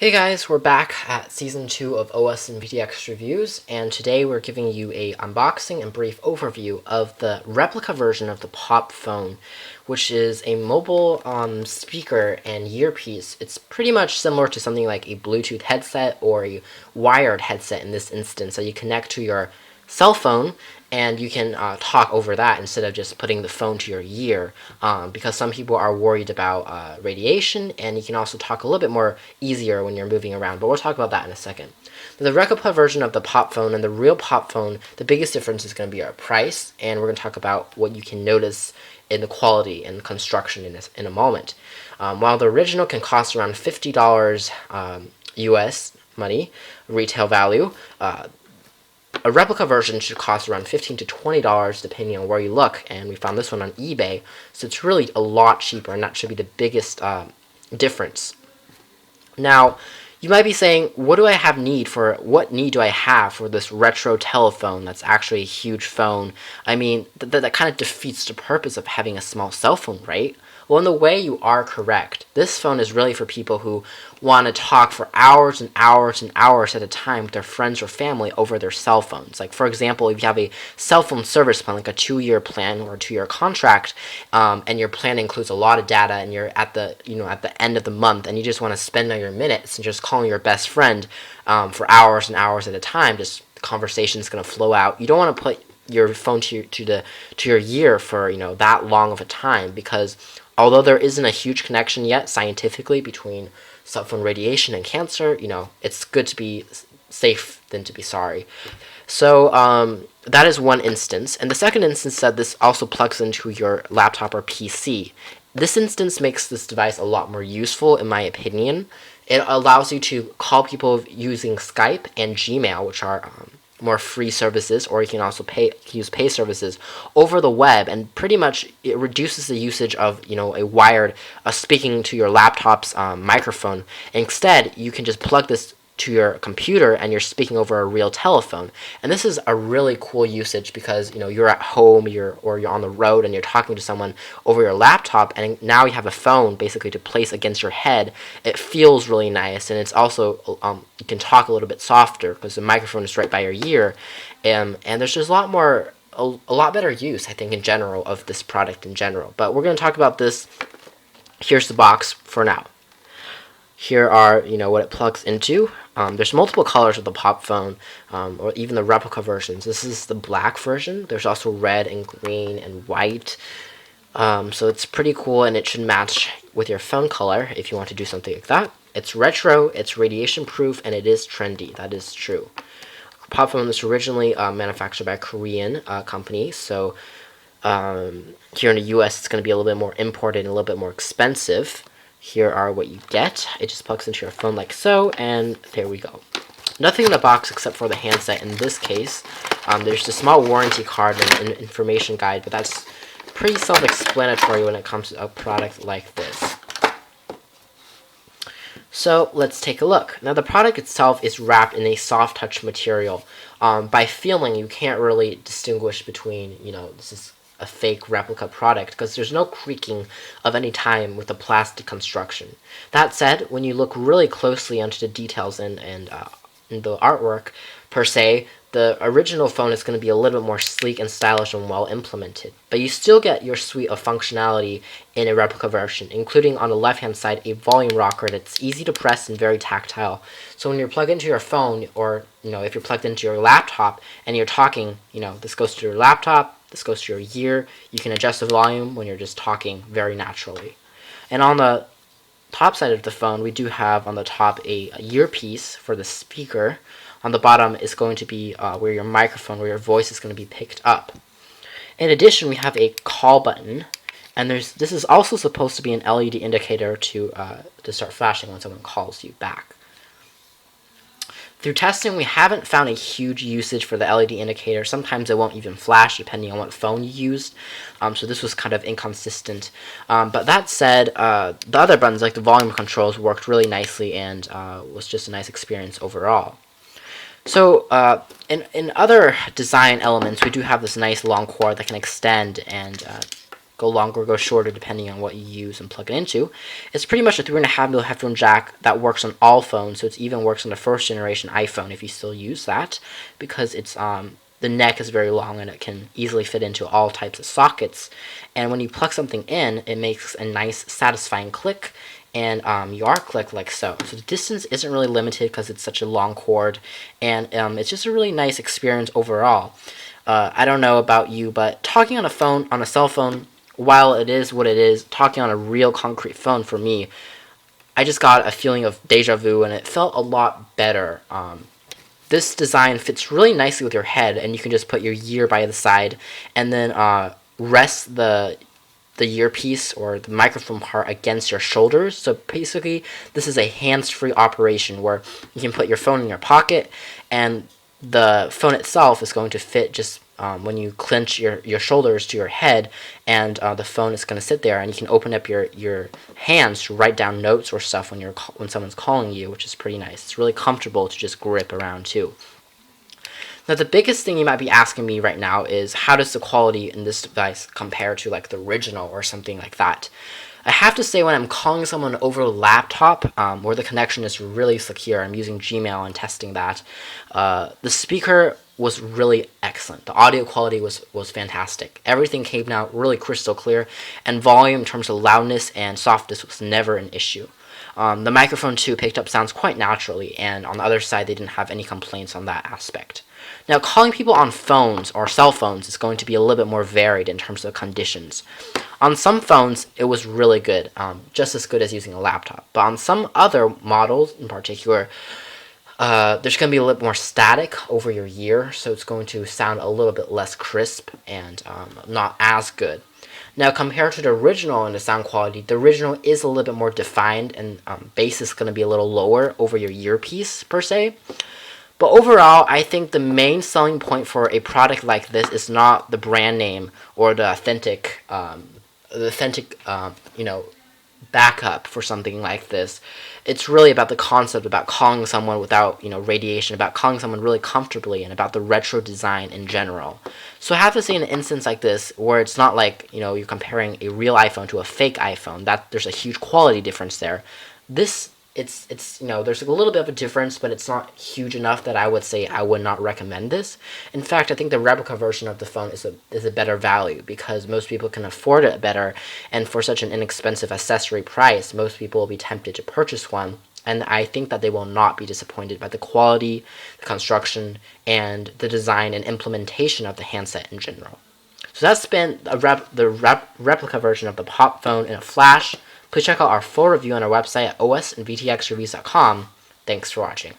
Hey guys, we're back at Season 2 of OS and PTX Reviews, and today we're giving you a unboxing and brief overview of the replica version of the Pop phone, which is a mobile speaker and earpiece. It's pretty much similar to something like a Bluetooth headset or a wired headset in this instance, so you connect to your cell phone and you can talk over that instead of just putting the phone to your ear, because some people are worried about radiation, and you can also talk a little bit more easier when you're moving around, but we'll talk about that in a second. The replica version of the Pop phone and the real Pop phone, the biggest difference is going to be our price, and we're going to talk about what you can notice in the quality and construction in a moment. While the original can cost around $50 US money, retail value, a replica version should cost around $15 to $20 depending on where you look, and we found this one on eBay, so it's really a lot cheaper, and that should be the biggest difference. Now, you might be saying, what need do I have for this retro telephone that's actually a huge phone? I mean, that kind of defeats the purpose of having a small cell phone, right? Well, in a way, you are correct. This phone is really for people who want to talk for hours and hours and hours at a time with their friends or family over their cell phones. Like, for example, if you have a cell phone service plan, like a 2-year plan or a 2-year contract, and your plan includes a lot of data, and you're at the end of the month, and you just want to spend all your minutes and just calling your best friend for hours and hours at a time, just conversation is going to flow out. You don't want to put your phone to your ear for that long of a time, because although there isn't a huge connection yet scientifically between cell phone radiation and cancer, it's good to be safe than to be sorry. So that is one instance. And the second instance said this also plugs into your laptop or PC. This instance makes this device a lot more useful, in my opinion. It allows you to call people using Skype and Gmail, which are more free services, or you can also use pay services over the web, and pretty much it reduces the usage of a wired speaking to your laptop's microphone. Instead, you can just plug this to your computer and you're speaking over a real telephone. And this is a really cool usage because you're at home, or you're on the road, and you're talking to someone over your laptop, and now you have a phone basically to place against your head. It feels really nice, and it's also you can talk a little bit softer because the microphone is right by your ear, and there's just a lot better use, I think, in general, of this product in general. But we're going to talk about this. Here's the box for now. Here are, what it plugs into. There's multiple colors of the Pop phone, or even the replica versions. This is the black version. There's also red and green and white. So it's pretty cool, and it should match with your phone color if you want to do something like that. It's retro, it's radiation proof, and it is trendy. That is true. Pop phone was originally manufactured by a Korean company, so here in the US it's going to be a little bit more imported and a little bit more expensive. Here are what you get. It just plugs into your phone like so, and there we go. Nothing in the box except for the handset in this case. There's a small warranty card and an information guide, but that's pretty self-explanatory when it comes to a product like this. So let's take a look. Now the product itself is wrapped in a soft touch material. By feeling, you can't really distinguish between, this is a fake replica product, because there's no creaking of any time with the plastic construction. That said, when you look really closely into the details and the artwork per se, the original phone is going to be a little bit more sleek and stylish and well implemented. But you still get your suite of functionality in a replica version, including on the left hand side a volume rocker that's easy to press and very tactile. So when you're plugged into your phone, or if you're plugged into your laptop and you're talking, this goes to your laptop, this goes to your ear. You can adjust the volume when you're just talking very naturally. And on the top side of the phone, we do have on the top a earpiece for the speaker. On the bottom is going to be where your microphone, where your voice is going to be picked up. In addition, we have a call button, and this is also supposed to be an LED indicator to start flashing when someone calls you back. Through testing, we haven't found a huge usage for the LED indicator. Sometimes it won't even flash depending on what phone you used, so this was kind of inconsistent. But that said, the other buttons, like the volume controls, worked really nicely and was just a nice experience overall. So in other design elements, we do have this nice long cord that can extend and go longer or go shorter depending on what you use and plug it into. It's pretty much a 3.5mm headphone jack that works on all phones, so it even works on the first generation iPhone if you still use that, because it's the neck is very long and it can easily fit into all types of sockets. And when you plug something in, it makes a nice satisfying click, and you are click like so. So the distance isn't really limited because it's such a long cord, and it's just a really nice experience overall. I don't know about you, but talking on a cell phone, while it is what it is, talking on a real concrete phone for me, I just got a feeling of deja vu, and it felt a lot better. This design fits really nicely with your head, and you can just put your ear by the side, and then rest the earpiece or the microphone part against your shoulders. So basically, this is a hands-free operation where you can put your phone in your pocket, and the phone itself is going to fit just when you clench your shoulders to your head, and the phone is going to sit there, and you can open up your hands to write down notes or stuff when someone's calling you, which is pretty nice. It's really comfortable to just grip around too. Now, the biggest thing you might be asking me right now is, how does the quality in this device compare to like the original or something like that? I have to say, when I'm calling someone over a laptop, where the connection is really secure, I'm using Gmail and testing that, the speaker was really excellent. The audio quality was fantastic. Everything came out really crystal clear, and volume in terms of loudness and softness was never an issue. The microphone too picked up sounds quite naturally, and on the other side they didn't have any complaints on that aspect. Now, calling people on phones or cell phones is going to be a little bit more varied in terms of conditions. On some phones, it was really good, just as good as using a laptop. But on some other models in particular, there's going to be a little more static over your ear, so it's going to sound a little bit less crisp and not as good. Now, compared to the original in the sound quality, the original is a little bit more defined, and bass is going to be a little lower over your earpiece, per se. But overall, I think the main selling point for a product like this is not the brand name or the authentic, backup for something like this. It's really about the concept, about calling someone without, radiation, about calling someone really comfortably, and about the retro design in general. So I have to say, in an instance like this, where it's not like, you're comparing a real iPhone to a fake iPhone, that there's a huge quality difference there. It's there's a little bit of a difference, but it's not huge enough that I would say I would not recommend this. In fact, I think the replica version of the phone is a better value, because most people can afford it better, and for such an inexpensive accessory price, most people will be tempted to purchase one, and I think that they will not be disappointed by the quality, the construction, and the design and implementation of the handset in general. So that's been the replica version of the Pop phone in a flash. Please check out our full review on our website at osandvtxreviews.com. Thanks for watching.